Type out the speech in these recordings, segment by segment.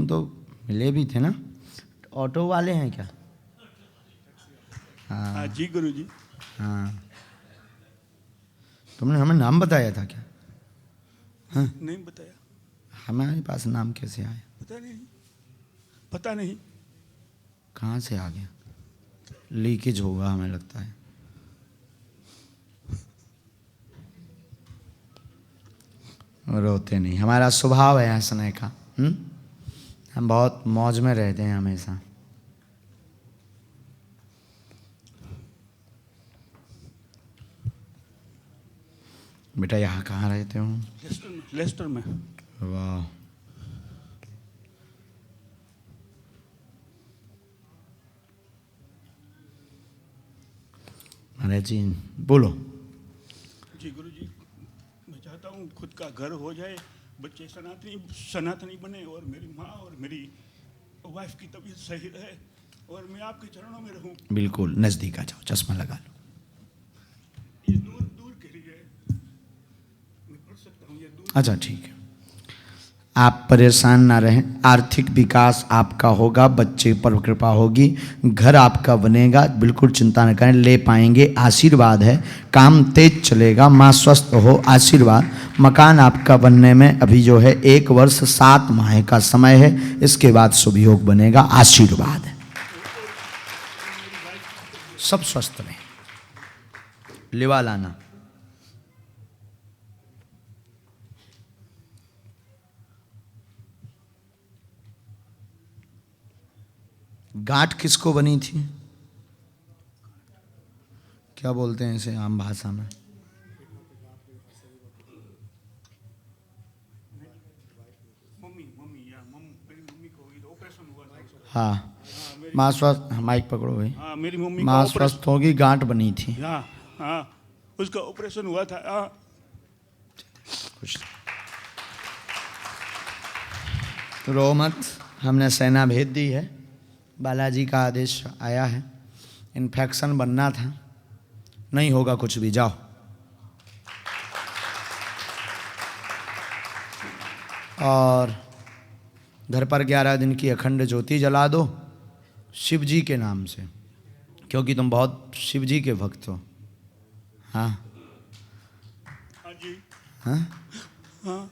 तुम तो मिले भी थे ना, ऑटो वाले हैं क्या? हाँ जी गुरुजी। हाँ, तुमने हमें नाम बताया था क्या? हाँ? नहीं बताया। हमारे पास नाम कैसे आया? पता नहीं, पता नहीं। कहाँ से आ गया? लीकेज होगा हमें लगता है। रोते नहीं, हमारा स्वभाव है हंसने का। हम बहुत मौज में रहते हैं हमेशा। बेटा यहाँ कहाँ रहते हो? लेस्टर में। वाह, महाराज जी बोलो। जी गुरुजी, मैं चाहता हूँ खुद का घर हो जाए, बच्चे सनातनी बने, और मेरी माँ और मेरी वाइफ की तबीयत सही रहे, और मैं आपके चरणों में रहूँ। बिल्कुल, नज़दीक आ जाओ, चश्मा लगा लो। ये दूर दूर के लिए मैं पढ़ सकता हूँ, ये दूर। अच्छा ठीक है, आप परेशान ना रहें, आर्थिक विकास आपका होगा, बच्चे पर कृपा होगी, घर आपका बनेगा, बिल्कुल चिंता न करें, ले पाएंगे, आशीर्वाद है, काम तेज चलेगा, माँ स्वस्थ हो, आशीर्वाद। मकान आपका बनने में अभी जो है 1 वर्ष 7 माह का समय है, इसके बाद शुभ योग बनेगा, आशीर्वाद है, सब स्वस्थ रहें। लिवा लाना। गांठ किसको बनी थी? क्या बोलते हैं इसे आम भाषा में? मेरी मम्मी को तो ऑपरेशन हुआ था। हाँ, माँ स्वस्थ, माइक पकड़ो भाई। हाँ, मेरी मम्मी माँ का स्वस्थ होगी, गांठ बनी थी। हाँ हाँ, उसका ऑपरेशन हुआ था। हाँ। खुश रो मत, हमने सेना भेज दी है, बालाजी का आदेश आया है, इन्फेक्शन बनना था, नहीं होगा कुछ भी, जाओ। और घर पर 11 दिन की अखंड ज्योति जला दो शिव जी के नाम से, क्योंकि तुम बहुत शिव जी के भक्त हो। हाँ हाँ जी। हाँ, हाँ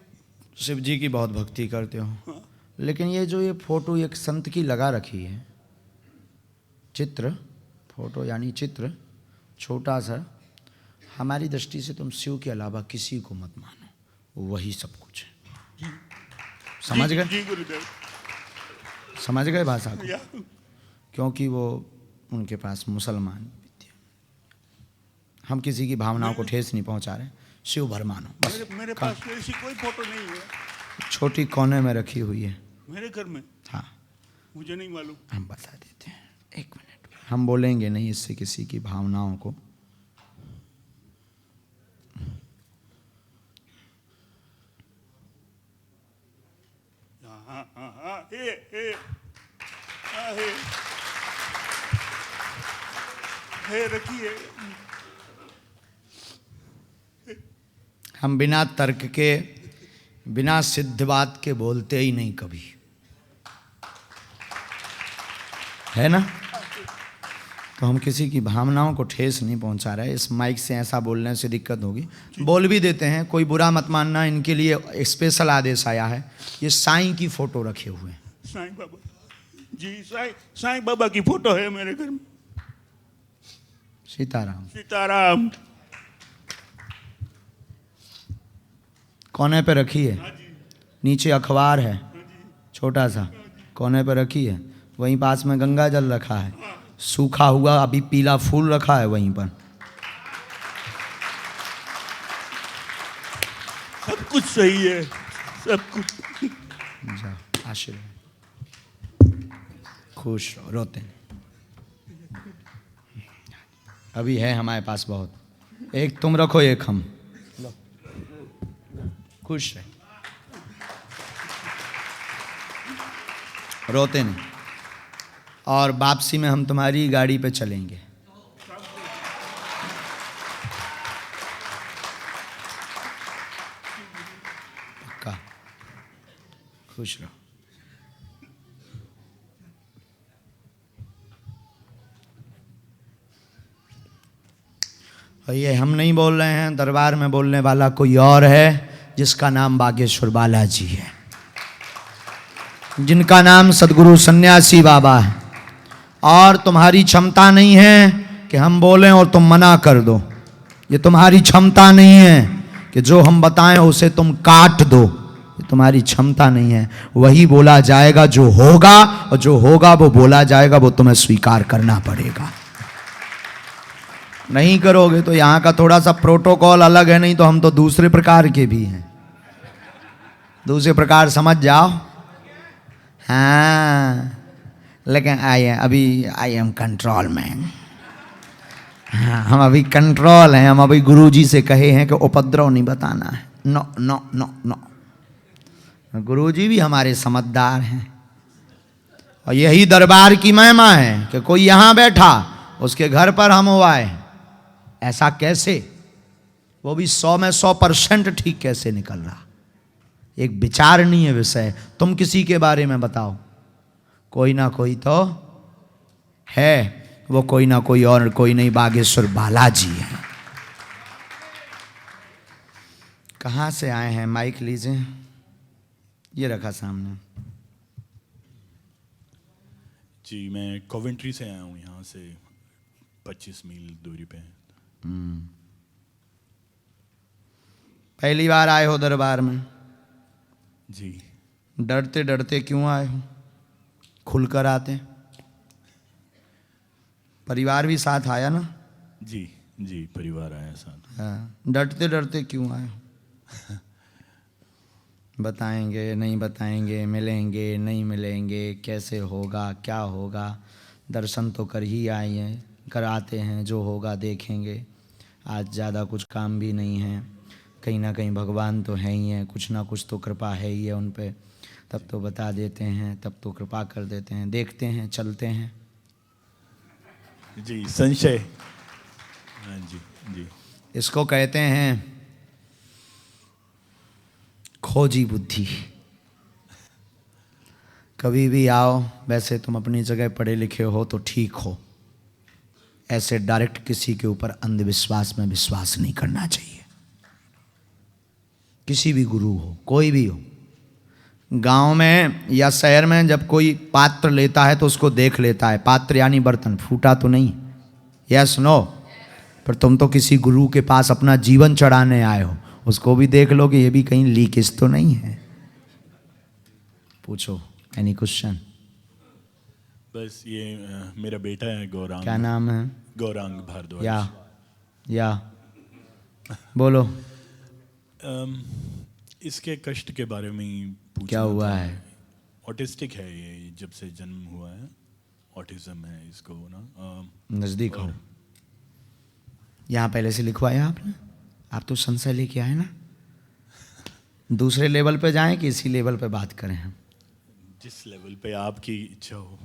शिव जी की बहुत भक्ति करते हो। हाँ। लेकिन ये जो ये फोटो एक संत की लगा रखी है, चित्र, फोटो यानी चित्र छोटा सा, हमारी दृष्टि से तुम शिव के अलावा किसी को मत मानो, वही सब कुछ है। समझ गए? जी गुरुदेव। समझ गए भाषा को? या। क्योंकि वो उनके पास मुसलमान भी थे। हम किसी की भावनाओं को ठेस नहीं पहुंचा रहे, शिव भर मानो बस। मेरे पास ऐसी कोई फोटो नहीं है। छोटी कोने में रखी हुई है मेरे घर में? हाँ, मुझे नहीं मालूम। हम बता देते हैं, 1 मिनट, हम बोलेंगे नहीं इससे किसी की भावनाओं को। हाँ हाँ हाँ, हे हाँ, हे रखिए। हम बिना तर्क के, बिना सिद्ध बात के बोलते ही नहीं कभी, है ना? तो हम किसी की भावनाओं को ठेस नहीं पहुंचा रहे। इस माइक से ऐसा बोलने से दिक्कत होगी, बोल भी देते हैं, कोई बुरा मत मानना, इनके लिए स्पेशल आदेश आया है। ये साईं की फोटो रखे हुए हैं। साईं बाबा जी, साईं बाबा की फोटो है मेरे घर में। सीताराम। सीताराम। कोने पे रखी है, नीचे अखबार है छोटा सा, कोने पे रखी है, वहीं पास में गंगा जल रखा है, सूखा हुआ अभी पीला फूल रखा है वहीं पर। सब कुछ सही है, सब कुछ। जाओ, आशीर्वाद, खुश रहो, रोते नहीं। अभी है हमारे पास बहुत, एक तुम रखो, एक हम, खुश रहे, रोते नहीं। और वापसी में हम तुम्हारी गाड़ी पे चलेंगे। पक्का, खुश रहो। और ये हम नहीं बोल रहे हैं, दरबार में बोलने वाला कोई और है, जिसका नाम बागेश्वर बालाजी है, जिनका नाम सदगुरु सन्यासी बाबा है। और तुम्हारी क्षमता नहीं है कि हम बोलें और तुम मना कर दो। ये तुम्हारी क्षमता नहीं है कि जो हम बताएं उसे तुम काट दो। ये तुम्हारी क्षमता नहीं है। वही बोला जाएगा जो होगा, और जो होगा वो बोला जाएगा, वो तुम्हें स्वीकार करना पड़ेगा। नहीं करोगे तो यहाँ का थोड़ा सा प्रोटोकॉल अलग है, नहीं तो हम तो दूसरे प्रकार के भी हैं। दूसरे प्रकार समझ जाओ। हाँ, लेकिन आई एम कंट्रोल मैन। हाँ, हम अभी कंट्रोल हैं। हम अभी गुरुजी से कहे हैं कि उपद्रव नहीं बताना है। No no no no. गुरुजी भी हमारे समझदार हैं। और यही दरबार की महिमा है कि कोई यहाँ बैठा, उसके घर पर हम हो आए। ऐसा कैसे? वो भी 100 में 100% ठीक कैसे निकल रहा? एक विचारणीय विषय। तुम किसी के बारे में बताओ, कोई ना कोई तो है। वो कोई ना कोई और कोई नहीं, बागेश्वर बालाजी है। कहाँ से आए हैं? माइक लीजिए, ये रखा सामने। जी, मैं कोवेंट्री से आया हूँ, यहाँ से 25 मील दूरी पे। पहली बार आए हो दरबार में? जी। डरते डरते क्यों आए हो? खुलकर आते। परिवार भी साथ आया ना? जी जी, परिवार आया साथ। हाँ, डरते डरते क्यों आए हो? बताएंगे नहीं बताएंगे, मिलेंगे नहीं मिलेंगे, कैसे होगा क्या होगा? दर्शन तो कर ही आए हैं, कर आते हैं, जो होगा देखेंगे। आज ज़्यादा कुछ काम भी नहीं है, कहीं ना कहीं भगवान तो है ही है, कुछ ना कुछ तो कृपा है ही है उन पे। तब तो बता देते हैं, तब तो कृपा कर देते हैं। देखते हैं, चलते हैं। जी, संशय। हाँ जी जी। इसको कहते हैं खोजी बुद्धि। कभी भी आओ, वैसे तुम अपनी जगह पढ़े लिखे हो तो ठीक हो, ऐसे डायरेक्ट किसी के ऊपर अंधविश्वास में विश्वास नहीं करना चाहिए। किसी भी गुरु हो, कोई भी हो। गांव में या शहर में जब कोई पात्र लेता है तो उसको देख लेता है। पात्र यानी बर्तन, फूटा तो नहीं। Yes no? पर तुम तो किसी गुरु के पास अपना जीवन चढ़ाने आए हो, उसको भी देख लो कि ये भी कहीं लीकेज तो नहीं है। पूछो, एनी क्वेश्चन? बस ये मेरा बेटा है गौरांग। क्या नाम है? गौरांग भारद्वाज। या बोलो। इसके कष्ट के बारे में ही पूछना क्या हुआ था। है? ऑटिस्टिक है ये, जब से जन्म हुआ है। ऑटिज्म है इसको ना। नज़दीक हो। यहाँ पहले से लिखवाया आपने? आप तो संशय लेके आए ना। दूसरे लेवल पे जाएं कि इसी लेवल पे बात करें हम? जिस लेवल पे आपकी इच्छा हो।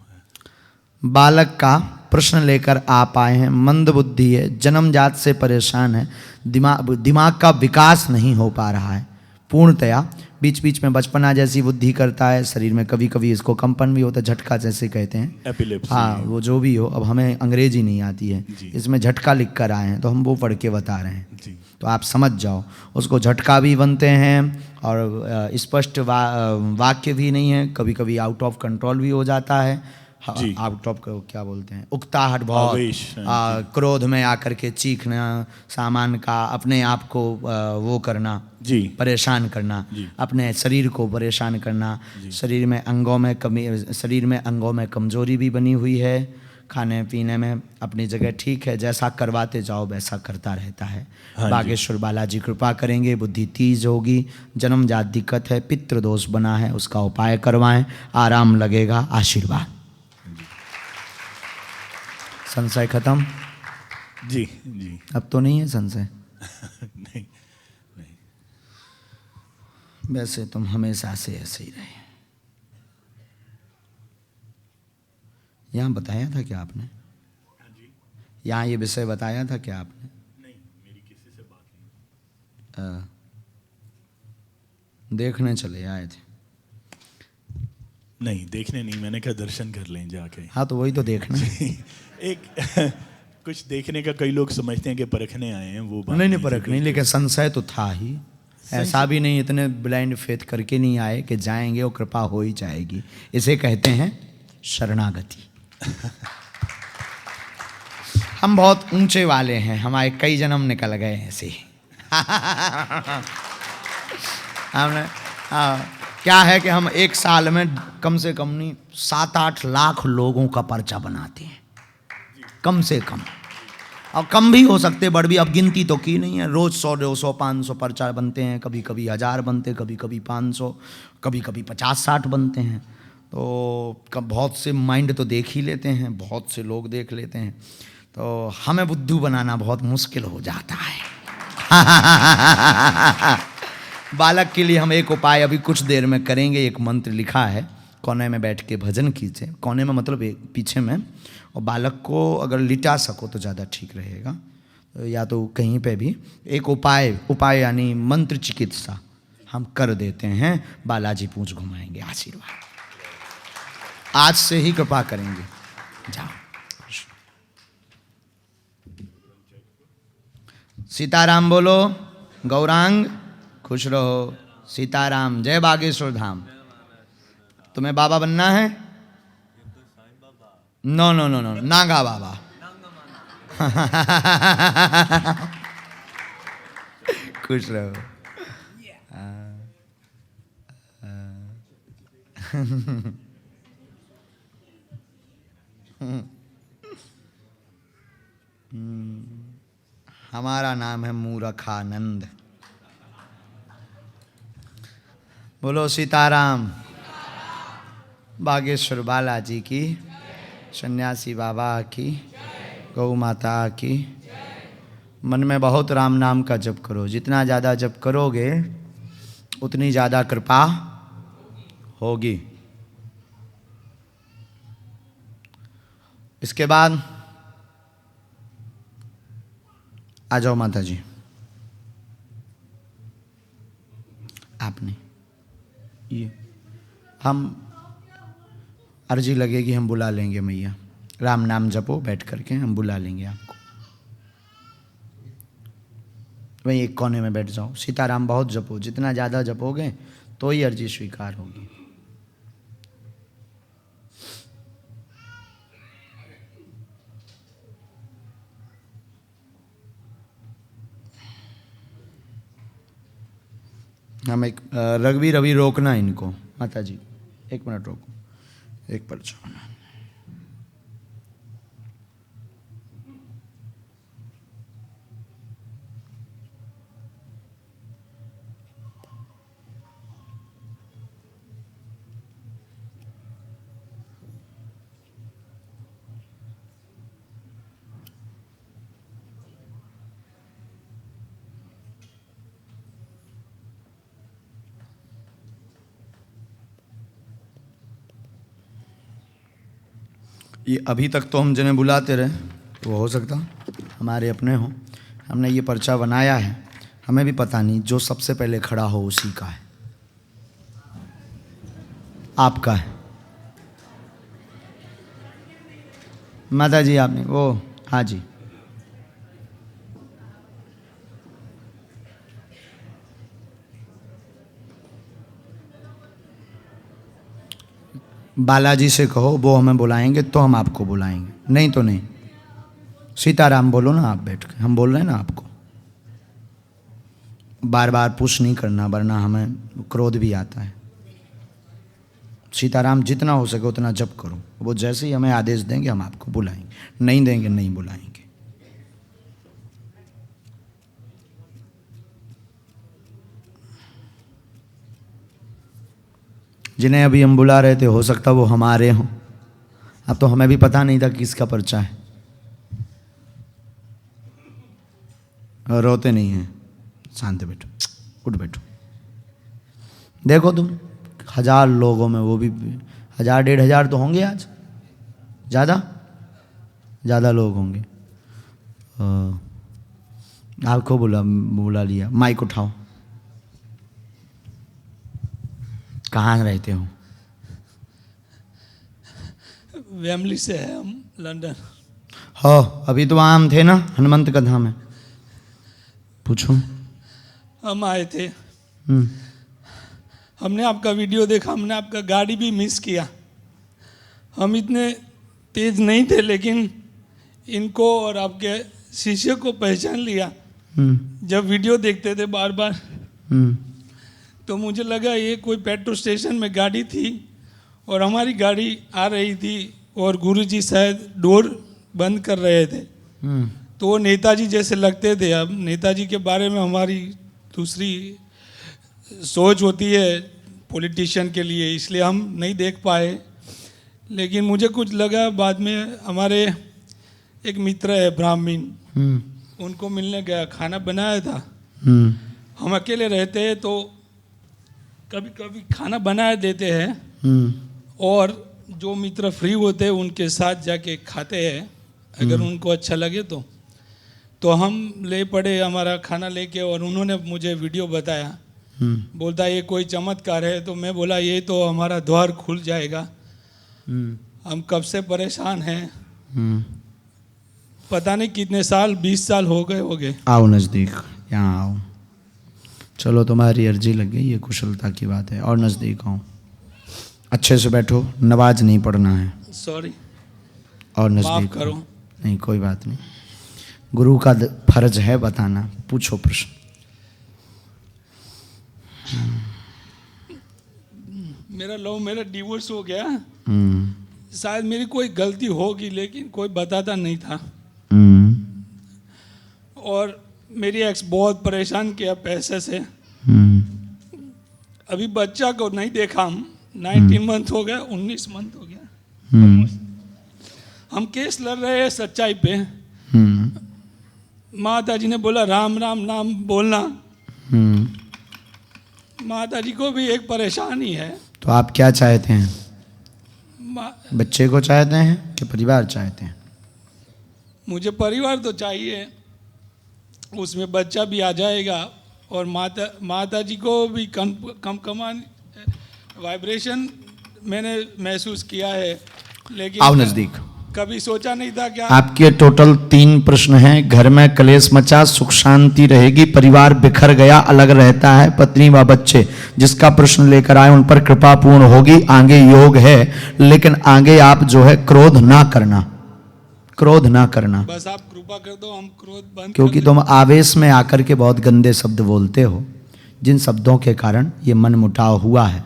बालक का प्रश्न लेकर आप आए हैं। मंद बुद्धि है, जन्मजात से परेशान है, दिमाग का विकास नहीं हो पा रहा है पूर्णतया। बीच बीच में बचपना जैसी बुद्धि करता है, शरीर में कभी कभी इसको कंपन भी होता है, झटका जैसे कहते हैं। एपिलेप्सी। हाँ, वो जो भी हो, अब हमें अंग्रेजी नहीं आती है, जी। इसमें झटका लिख कर आए हैं तो हम वो पढ़ के बता रहे हैं। जी। तो आप समझ जाओ, उसको झटका भी बनते हैं और स्पष्ट वाक्य भी नहीं है, कभी कभी आउट ऑफ कंट्रोल भी हो जाता है। जी। आउट ऑफ क्या बोलते हैं, उकताहट बहुत, आवेश, क्रोध में आकर के चीखना, सामान का अपने आप को वो करना, जी। परेशान करना, जी। अपने शरीर को परेशान करना। शरीर में अंगों में कमी, शरीर में अंगों में कमजोरी भी बनी हुई है। खाने पीने में अपनी जगह ठीक है, जैसा करवाते जाओ वैसा करता रहता है। हाँ, बागेश्वर बालाजी कृपा करेंगे, बुद्धि तेज होगी। जन्मजात दिक्कत है, पितृ दोष बना है, उसका उपाय करवाएं, आराम लगेगा। आशीर्वाद। संशय खत्म? जी जी। अब तो नहीं है संशय? नहीं नहीं। वैसे तुम हमेशा से ऐसे ही रहे। यहाँ बताया था क्या आपने? यहाँ ये विषय बताया था क्या आपने? नहीं, मेरी किसी से बात नहीं। देखने चले आए थे? नहीं, देखने नहीं, मैंने कहा दर्शन कर लें जाके। हाँ, तो वही तो देखना। एक कुछ देखने का कई लोग समझते हैं कि परखने आए हैं, वो बात नहीं थी। परख नहीं, लेकिन संशय तो था ही। ऐसा भी नहीं इतने ब्लाइंड फेथ करके नहीं आए कि जाएंगे और कृपा हो ही जाएगी। इसे कहते हैं शरणागति। हम बहुत ऊंचे वाले हैं, हमारे कई जन्म निकल गए ऐसे ही। हमने क्या है कि हम एक साल में कम से कम नहीं 7-8 लाख लोगों का पर्चा बनाते हैं, कम से कम। और कम भी हो सकते, बढ़ भी, अब गिनती तो की नहीं है। रोज 100, 200, 500 पर्चा बनते हैं, कभी कभी 1000 बनते, कभी कभी 500, कभी कभी 50-60 बनते हैं। तो बहुत से माइंड तो देख ही लेते हैं, बहुत से लोग देख लेते हैं, तो हमें बुद्धू बनाना बहुत मुश्किल हो जाता है। बालक के लिए हम एक उपाय अभी कुछ देर में करेंगे। एक मंत्र लिखा है, कोने में बैठ के भजन कीजिए। कोने में मतलब एक पीछे में, और बालक को अगर लिटा सको तो ज़्यादा ठीक रहेगा, या तो कहीं पे भी एक उपाय यानी मंत्र चिकित्सा हम कर देते हैं। बालाजी पूंछ घुमाएंगे, आशीर्वाद आज से ही कृपा करेंगे। जाओ। सीताराम बोलो, गौरांग खुश रहो। सीताराम, जय बागेश्वर धाम। तुम्हें बाबा बनना है? नो नो नो नो, नागा बाबा। खुश रहो। हमारा नाम है मूरखानंद। बोलो सीताराम। बागेश्वर बालाजी की, सन्यासी बाबा की, गौ माता की। मन में बहुत राम नाम का जप करो। जितना ज़्यादा जप करोगे उतनी ज़्यादा कृपा होगी। इसके बाद आ जाओ माता जी। आपने ये हम अर्जी लगेगी, हम बुला लेंगे मैया। राम नाम जपो बैठ करके, हम बुला लेंगे आपको। वहीं एक कोने में बैठ जाओ। सीताराम बहुत जपो, जितना ज़्यादा जपोगे तो ही अर्जी स्वीकार होगी। हम एक रघुवीर अभी रोकना इनको। माता जी 1 मिनट रोको, एक पर्चा बना। ये अभी तक तो हम जिन्हें बुलाते रहे, वो हो सकता हमारे अपने हों। हमने ये पर्चा बनाया है, हमें भी पता नहीं, जो सबसे पहले खड़ा हो उसी का है। आपका है माता जी। आपने वो, हाँ जी। बालाजी से कहो, वो हमें बुलाएंगे तो हम आपको बुलाएंगे, नहीं तो नहीं। सीताराम बोलो ना आप बैठ के, हम बोल रहे हैं ना आपको। बार बार पुश नहीं करना, वरना हमें क्रोध भी आता है। सीताराम जितना हो सके उतना जप करो। वो जैसे ही हमें आदेश देंगे हम आपको बुलाएंगे, नहीं देंगे नहीं बुलाएंगे। जिन्हें अभी हम बुला रहे थे हो सकता वो हमारे हों। अब तो हमें भी पता नहीं था किसका पर्चा है। और रोते नहीं हैं, शांत बैठो, उठ बैठो। देखो तुम 1000 लोगों में, वो भी 1000-1500 तो होंगे आज, ज़्यादा लोग होंगे। आपको बुला लिया। माइक उठाओ। कहाँ रहते हो? वेमली से है हम, लंदन। हो अभी तो आम थे ना, हनुमंत का धाम है, पूछो। हम आए थे, हम्म, हमने आपका वीडियो देखा, हमने आपका गाड़ी भी मिस किया। हम इतने तेज नहीं थे, लेकिन इनको और आपके शिष्य को पहचान लिया। जब वीडियो देखते थे बार बार, तो मुझे लगा ये कोई पेट्रोल स्टेशन में गाड़ी थी और हमारी गाड़ी आ रही थी और गुरुजी शायद डोर बंद कर रहे थे। तो वो नेताजी जैसे लगते थे। अब नेताजी के बारे में हमारी दूसरी सोच होती है पॉलिटिशियन के लिए, इसलिए हम नहीं देख पाए। लेकिन मुझे कुछ लगा, बाद में हमारे एक मित्र है ब्राह्मण, उनको मिलने गया, खाना बनाया था। हम अकेले रहते हैं तो कभी कभी खाना बनाया देते हैं और जो मित्र फ्री होते हैं उनके साथ जाके खाते हैं, अगर उनको अच्छा लगे तो हम ले पड़े हमारा खाना लेके, और उन्होंने मुझे वीडियो बताया। बोलता ये कोई चमत्कार है, तो मैं बोला ये तो हमारा द्वार खुल जाएगा। हम कब से परेशान हैं, पता नहीं कितने साल, 20 साल हो गए। आओ नज़दीक, यहाँ आओ। चलो तुम्हारी अर्जी लग गई, ये कुशलता की बात है। और नज़दीक आओ, अच्छे से बैठो, नमाज नहीं पढ़ना है। सॉरी, और माफ नज़दीक करो। आओ। नहीं कोई बात नहीं, गुरु का फर्ज है बताना। पूछो प्रश्न। मेरा डिवोर्स हो गया। शायद मेरी कोई गलती होगी, लेकिन कोई बताता नहीं था। और मेरी एक्स बहुत परेशान किया पैसे से। अभी बच्चा को नहीं देखा, हम 19 मंथ हो गया, 19 मंथ हो गया। हम केस लड़ रहे हैं सच्चाई पे। माता जी ने बोला राम राम नाम बोलना। माता जी को भी एक परेशानी है। तो आप क्या चाहते हैं, मा- बच्चे को चाहते हैं कि परिवार चाहते हैं? मुझे परिवार तो चाहिए, उसमें बच्चा भी आ जाएगा, और माता जी को भी कम वाइब्रेशन मैंने महसूस किया है। लेकिन आओ नज़दीक। कभी सोचा नहीं था क्या। आपके टोटल 3 प्रश्न हैं। घर में कलेश मचा, सुख शांति रहेगी, परिवार बिखर गया, अलग रहता है, पत्नी व बच्चे। जिसका प्रश्न लेकर आए उन पर कृपा पूर्ण होगी। आगे योग है, लेकिन आगे आप जो है क्रोध ना करना, क्रोध ना करना, बस आप कृपा कर दो, हम क्रोध बंद क्योंकि कर तुम आवेश में आकर के बहुत गंदे शब्द बोलते हो, जिन शब्दों के कारण ये मन मुटाव हुआ है।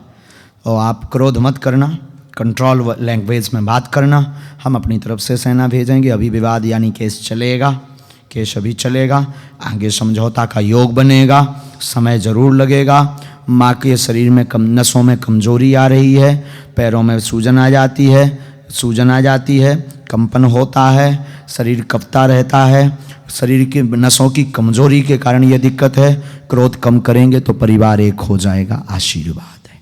और आप क्रोध मत करना, कंट्रोल लैंग्वेज में बात करना। हम अपनी तरफ से सेना भेजेंगे। अभी विवाद यानी केस चलेगा, केस अभी चलेगा, आगे समझौता का योग बनेगा, समय ज़रूर लगेगा। माँ के शरीर में नसों में कमजोरी आ रही है, पैरों में सूजन आ जाती है, कंपन होता है, शरीर कँपता रहता है। शरीर की नसों की कमजोरी के कारण यह दिक्कत है। क्रोध कम करेंगे तो परिवार एक हो जाएगा। आशीर्वाद है।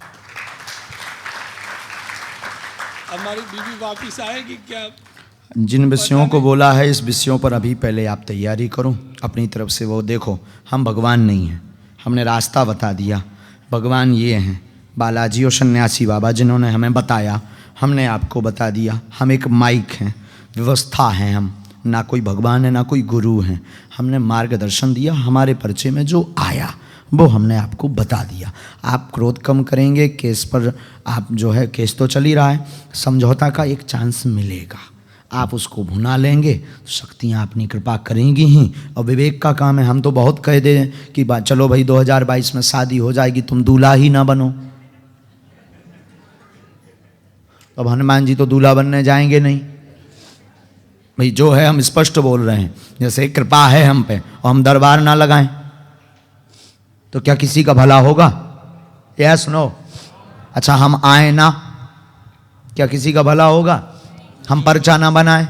हमारी बीवी वापिस आएगी क्या? जिन विषयों को बोला है, इस विषयों पर अभी पहले आप तैयारी करो अपनी तरफ से। वो देखो, हम भगवान नहीं हैं, हमने रास्ता बता दिया। भगवान ये हैं बालाजी और सन्यासी बाबा, जिन्होंने हमें बताया, हमने आपको बता दिया। हम एक माइक हैं, व्यवस्था हैं, हम ना कोई भगवान है ना कोई गुरु हैं। हमने मार्गदर्शन दिया, हमारे परिचय में जो आया वो हमने आपको बता दिया। आप क्रोध कम करेंगे, केस पर आप जो है, केस तो चल ही रहा है, समझौता का एक चांस मिलेगा, आप उसको भुना लेंगे, शक्तियाँ अपनी कृपा करेंगी ही। और विवेक का काम है। हम तो बहुत कह दे कि चलो भाई 2022 में शादी हो जाएगी, तुम दूल्हा ही ना बनो। अब हनुमान जी तो दूल्हा बनने जाएंगे नहीं भाई। जो है हम स्पष्ट बोल रहे हैं, जैसे कृपा है हम पे और हम दरबार ना लगाएं तो क्या किसी का भला होगा? यह सुनो, अच्छा हम आए ना, क्या किसी का भला होगा? हम पर्चा ना बनाए,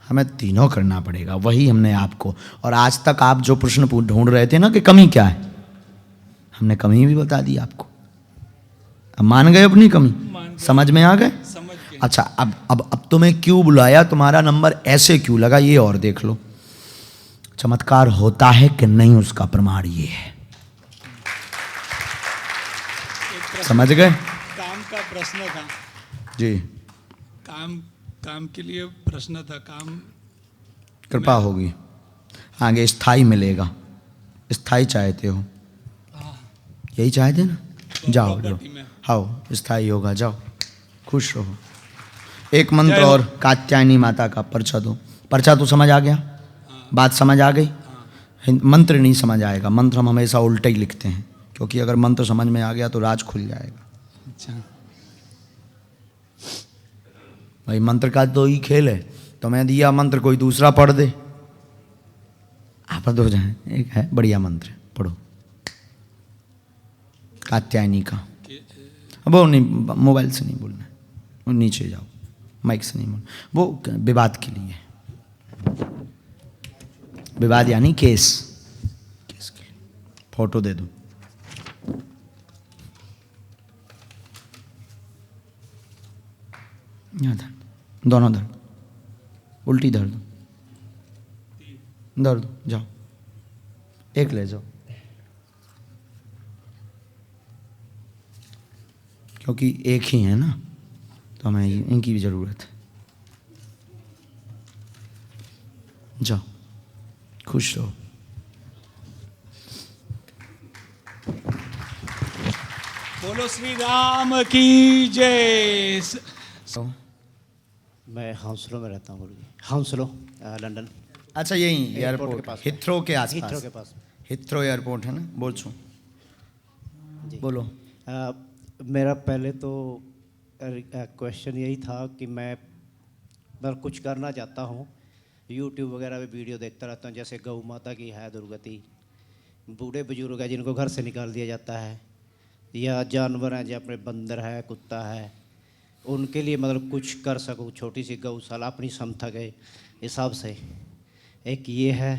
हमें तीनों करना पड़ेगा। वही हमने आपको, और आज तक आप जो प्रश्न ढूंढ रहे थे ना कि कमी क्या है, हमने कमी भी बता दी आपको। अब मान गए अपनी कमी? समझ में आ गए? समझ के। अच्छा, अब तुम्हें क्यों बुलाया, तुम्हारा नंबर ऐसे क्यों लगा, ये और देख लो। चमत्कार होता है कि नहीं, उसका प्रमाण ये है। समझ गए? काम का प्रश्न था जी। काम के लिए प्रश्न था। काम कृपा होगी, आगे स्थाई मिलेगा। स्थाई चाहते हो? यही चाहते ना? जाओ जाओ, प्रॉपर्टी में। आओ, स्थाई होगा, जाओ, खुश रहो। एक मंत्र और कात्यायनी माता का पर्चा दो। पर्चा तो समझ आ गया? बात समझ आ गई? मंत्र नहीं समझ आएगा। मंत्र हम हमेशा उल्टा ही लिखते हैं, क्योंकि अगर मंत्र समझ में आ गया तो राज खुल जाएगा। अच्छा, भाई मंत्र का तो ही खेल है। तो मैं दिया मंत्र, कोई दूसरा पढ़ दे, आप हो जाए। एक है बढ़िया मंत्र, पढ़ो, कात्यायनी का। वो नहीं, मोबाइल से नहीं बोलना है, वो नीचे जाओ, माइक से नहीं बोलना, वो विवाद के लिए। विवाद यानी केस, केस के लिए। फोटो दे दो। यहाँ धर, दोनों धर, उल्टी धर दो, धर दो, जाओ, एक ले जाओ, क्योंकि एक ही है ना, तो हमें इनकी भी ज़रूरत है। जाओ, खुश रहो। बोलो श्री राम की जय। मैं हाउसलो में रहता हूँ गुरु जी। हाउसलो, लंदन। अच्छा, यही एयरपोर्ट एयरपोर्ट के पास। हिथ्रो के आसपास। हिथ्रो के पास। हिथ्रो एयरपोर्ट है ना? बोल छो, जी। बोलो। मेरा पहले तो क्वेश्चन यही था कि मैं कुछ करना चाहता हूँ। यूट्यूब वगैरह पे वीडियो देखता रहता हूँ, जैसे गौ माता की है दुर्गति, बूढ़े बुजुर्ग हैं जिनको घर से निकाल दिया जाता है, या जानवर हैं जो अपने बंदर है, कुत्ता है, उनके लिए मतलब कुछ कर सकूँ, छोटी सी गौशाला अपनी क्षमता के हिसाब से। एक ये है।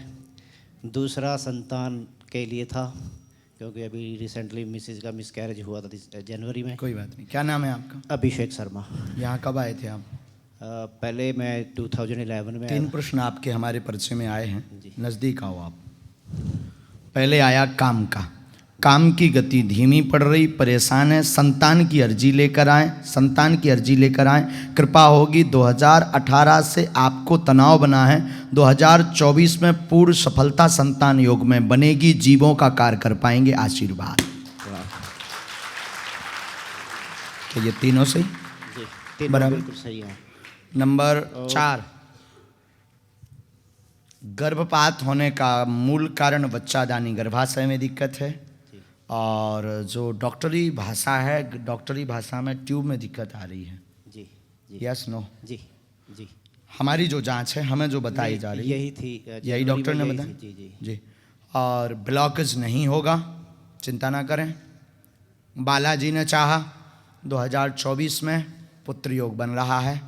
दूसरा संतान के लिए था, क्योंकि अभी रिसेंटली मिसिज़ का मिसकैरेज हुआ था जनवरी में। कोई बात नहीं। क्या नाम है आपका? अभिषेक शर्मा। यहाँ कब आए थे आप? पहले मैं 2011 में 3 प्रश्न आपके हमारे परिचय में आए हैं। जी। नज़दीक आओ आप। पहले आया काम का। काम की गति धीमी पड़ रही, परेशान है, संतान की अर्जी लेकर आए, संतान की अर्जी लेकर आए, कृपा होगी। 2018 से आपको तनाव बना है, 2024 में पूर्ण सफलता संतान योग में बनेगी, जीवों का कार्य कर पाएंगे, आशीर्वाद। तो ये तीनों से जी, तीनों बराबर। बिल्कुल सही है। नंबर 4, गर्भपात होने का मूल कारण बच्चादानी गर्भाशय में दिक्कत है, और जो डॉक्टरी भाषा है, डॉक्टरी भाषा में ट्यूब में दिक्कत आ रही है। जी जी यस नो? जी जी। हमारी जो जांच है, हमें जो बताई जा रही है, यही थी, यही जनवरी डॉक्टर में ने यही बताया। थी। जी जी जी। और ब्लॉकेज नहीं होगा, चिंता ना करें। बालाजी ने चाहा 2024 में पुत्र योग बन रहा है,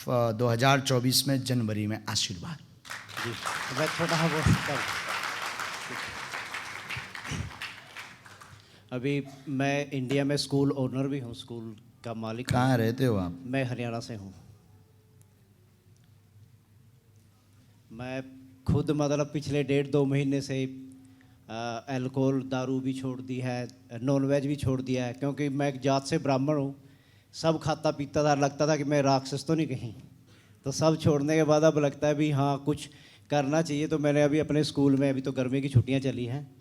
2024 में जनवरी में, आशीर्वाद। जी। मैं छोटा सा वो अभी मैं इंडिया में स्कूल ओनर भी हूँ, स्कूल का मालिक हूँ। कहाँ रहते हो आप? मैं हरियाणा से हूँ। मैं खुद मतलब पिछले 1.5-2 महीने से अल्कोहल दारू भी छोड़ दी है, नॉन वेज भी छोड़ दिया है, क्योंकि मैं एक जात से ब्राह्मण हूँ। सब खाता पीता था, लगता था कि मैं राक्षस तो नहीं कहीं। तो सब छोड़ने के बाद अब लगता है भी हाँ कुछ करना चाहिए। तो मैंने अभी अपने स्कूल में, अभी तो गर्मी की छुट्टियाँ चली हैं,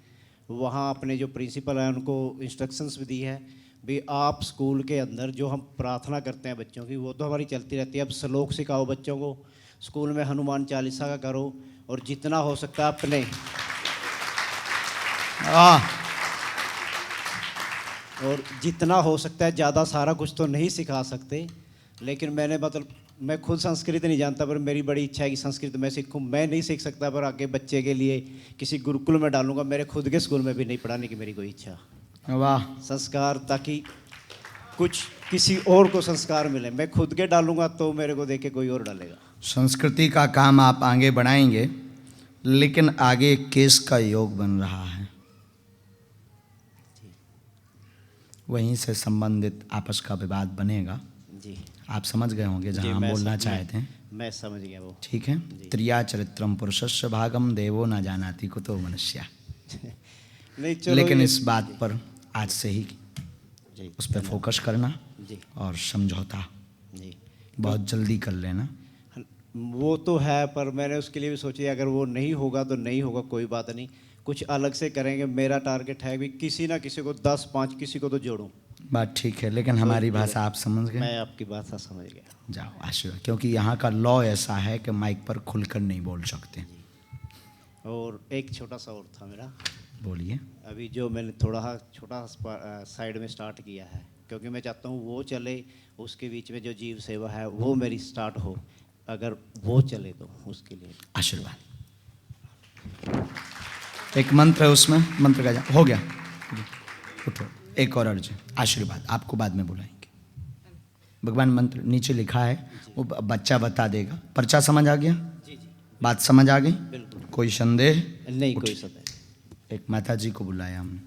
वहाँ अपने जो प्रिंसिपल हैं उनको इंस्ट्रक्शंस भी दी है भी आप स्कूल के अंदर जो हम प्रार्थना करते हैं बच्चों की, वो तो हमारी चलती रहती है। अब श्लोक सिखाओ बच्चों को, स्कूल में हनुमान चालीसा का करो, और जितना हो सकता है अपने और जितना हो सकता है ज़्यादा, सारा कुछ तो नहीं सिखा सकते, लेकिन मैंने मतलब मैं खुद संस्कृत नहीं जानता, पर मेरी बड़ी इच्छा है कि संस्कृत मैं सीखूं। मैं नहीं सीख सकता, पर आगे बच्चे के लिए किसी गुरुकुल में डालूंगा। मेरे खुद के स्कूल में भी नहीं पढ़ाने की मेरी कोई इच्छा। वाह। संस्कार, ताकि कुछ किसी और को संस्कार मिले। मैं खुद के डालूंगा तो मेरे को देख के कोई और डालेगा। संस्कृति का काम आप आगे बढ़ाएंगे, लेकिन आगे केस का योग बन रहा है, वहीं से संबंधित आपस का विवाद बनेगा। जी आप समझ गए होंगे जी, जहां हम मैं बोलना समझ- चाहते हैं। मैं समझ गया वो। ठीक है। जी। त्रिया चरित्रम पुरुषस्य भागम देवो न जानाति कुतो मनुष्य। नहीं चलो, लेकिन ये- इस बात पर आज से ही जी उस पर फोकस करना, जी और समझौता जी। बहुत जल्दी कर लेना। वो तो है, पर मैंने उसके लिए भी सोची अगर वो नहीं होगा तो नहीं होगा, कोई बात नहीं, कुछ अलग से करेंगे। मेरा टारगेट है कि किसी ना किसी को 10-5 किसी को तो जोड़ूं। बात ठीक है, लेकिन हमारी भाषा आप समझ गए। मैं आपकी बात समझ गया। जाओ आशीर्वाद, क्योंकि यहाँ का लॉ ऐसा है कि माइक पर खुलकर नहीं बोल सकते। और एक छोटा सा और था मेरा, बोलिए। अभी जो मैंने थोड़ा छोटा साइड में स्टार्ट किया है, क्योंकि मैं चाहता हूँ वो चले, उसके बीच में जो जीव सेवा है वो मेरी स्टार्ट हो, अगर वो चले तो उसके लिए आशीर्वाद। एक मंत्र है उसमें, मंत्र का हो गया। उठो, एक और अर्ज है, आशीर्वाद आपको बाद में बुलाएंगे। भगवान मंत्र नीचे लिखा है, वो बच्चा बता देगा। पर्चा समझ आ गया? जी जी बात समझ आ गई? बिल्कुल। कोई संदेह नहीं, कोई संदेह। एक माता जी को बुलाया हमने।